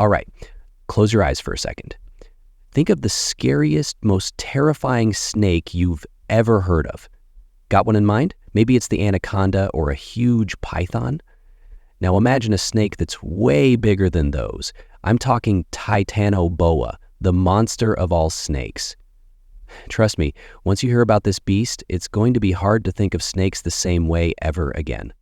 All right, close your eyes for a second. Think of the scariest, most terrifying snake you've ever heard of. Got one in mind? Maybe it's the anaconda or a huge python. Now imagine a snake that's way bigger than those. I'm talking Titanoboa, the monster of all snakes. Trust me, once you hear about this beast, it's going to be hard to think of snakes the same way ever again.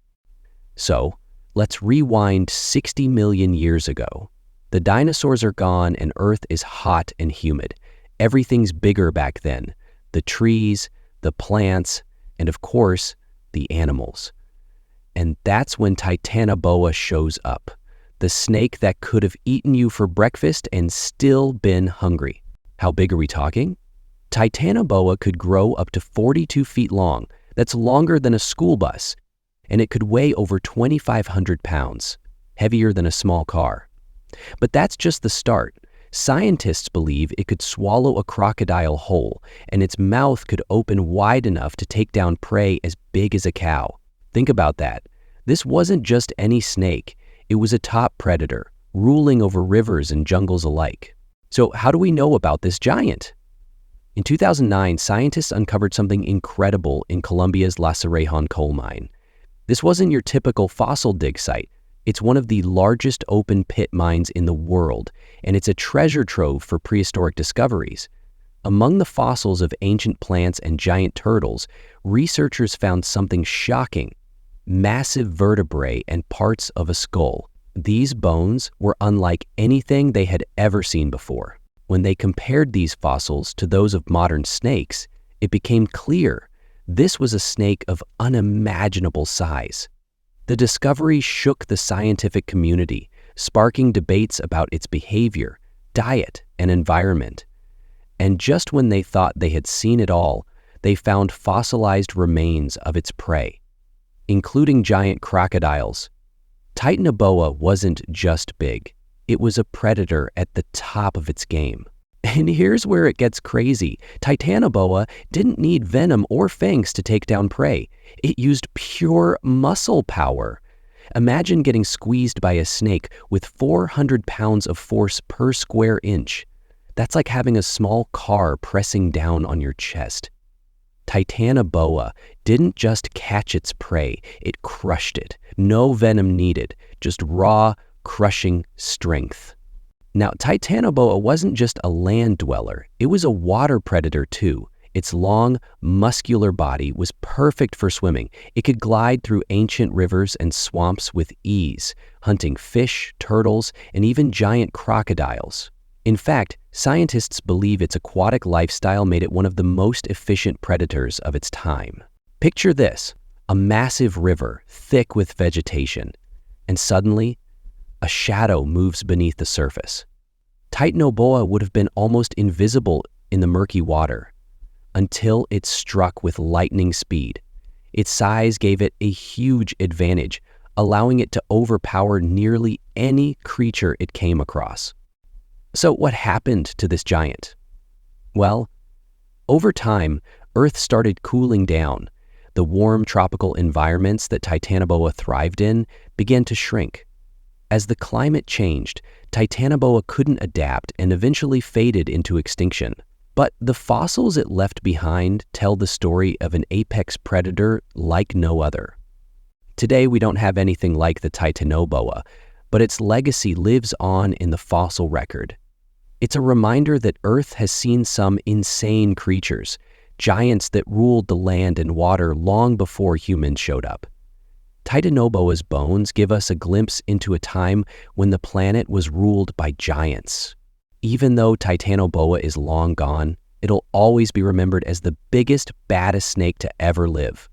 So, let's rewind 60 million years ago. The dinosaurs are gone and Earth is hot and humid. Everything's bigger back then. The trees, the plants, and of course, the animals. And that's when Titanoboa shows up. The snake that could have eaten you for breakfast and still been hungry. How big are we talking? Titanoboa could grow up to 42 feet long. That's longer than a school bus. And it could weigh over 2,500 pounds, heavier than a small car. But that's just the start. Scientists believe it could swallow a crocodile whole, and its mouth could open wide enough to take down prey as big as a cow. Think about that. This wasn't just any snake. It was a top predator, ruling over rivers and jungles alike. So how do we know about this giant? In 2009, scientists uncovered something incredible in Colombia's La Cerrejón coal mine. This wasn't your typical fossil dig site. It's one of the largest open pit mines in the world, and it's a treasure trove for prehistoric discoveries. Among the fossils of ancient plants and giant turtles, researchers found something shocking: massive vertebrae and parts of a skull. These bones were unlike anything they had ever seen before. When they compared these fossils to those of modern snakes, it became clear this was a snake of unimaginable size. The discovery shook the scientific community, sparking debates about its behavior, diet, and environment. And just when they thought they had seen it all, they found fossilized remains of its prey, including giant crocodiles. Titanoboa wasn't just big. It was a predator at the top of its game. And here's where it gets crazy. Titanoboa didn't need venom or fangs to take down prey. It used pure muscle power. Imagine getting squeezed by a snake with 400 pounds of force per square inch. That's like having a small car pressing down on your chest. Titanoboa didn't just catch its prey, it crushed it. No venom needed, just raw, crushing strength. Now, Titanoboa wasn't just a land dweller, it was a water predator too. Its long, muscular body was perfect for swimming. It could glide through ancient rivers and swamps with ease, hunting fish, turtles, and even giant crocodiles. In fact, scientists believe its aquatic lifestyle made it one of the most efficient predators of its time. Picture this: a massive river, thick with vegetation, and suddenly, a shadow moves beneath the surface. Titanoboa would have been almost invisible in the murky water until it struck with lightning speed. Its size gave it a huge advantage, allowing it to overpower nearly any creature it came across. So what happened to this giant? Well, over time, Earth started cooling down. The warm tropical environments that Titanoboa thrived in began to shrink. As the climate changed, Titanoboa couldn't adapt and eventually faded into extinction. But the fossils it left behind tell the story of an apex predator like no other. Today, we don't have anything like the Titanoboa, but its legacy lives on in the fossil record. It's a reminder that Earth has seen some insane creatures, giants that ruled the land and water long before humans showed up. Titanoboa's bones give us a glimpse into a time when the planet was ruled by giants. Even though Titanoboa is long gone, it'll always be remembered as the biggest, baddest snake to ever live.